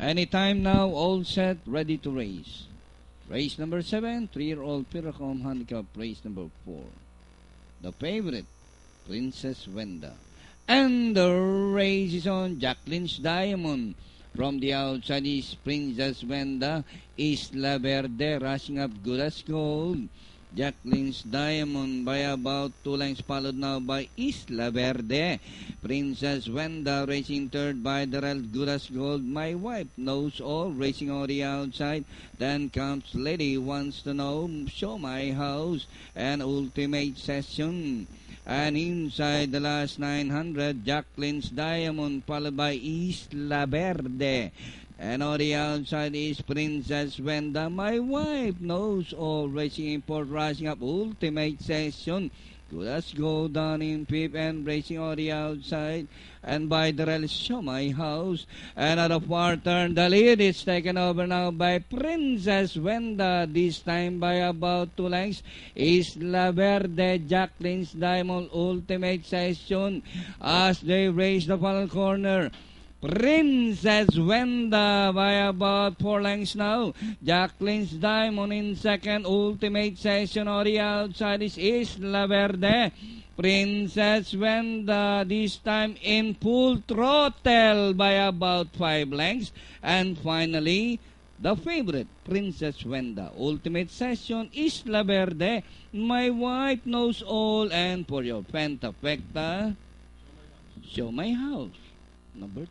Anytime now, all set, ready to race. Race number 7, 3-year-old Piracom handicap, race number 4. The favorite, Princess Wenda. And the race is on. Jacqueline's Diamond. From the outside is Princess Wenda. Isla Verde rushing up good as gold. Jacqueline's Diamond by about 2 lengths, followed now by Isla Verde. Princess Wenda racing third by Darrell, good as gold. My Wife Knows All racing on the outside. Then comes Lady Wants to Know, Show My House, and Ultimate Session. And inside the last 900, Jacqueline's Diamond followed by Isla Verde. And on the outside is Princess Wenda. My Wife Knows All racing in fourth, rushing up Ultimate Session. Good as go down in fifth and racing on the outside. And by Darrell, Show My House. And out of far turn, the lead is taken over now by Princess Wenda. This time by about 2 lengths. Isla Verde, Jacqueline's Diamond, Ultimate Session. As they race the final corner, Princess Wenda by about 4 lengths now. Jacqueline's Diamond in second. Ultimate Session on the outside is Isla Verde. Princess Wenda this time in full throttle by about 5 lengths. And finally, the favorite, Princess Wenda. Ultimate Session, Isla Verde. My Wife Knows All. And for your Pentafecta, Show My House. Number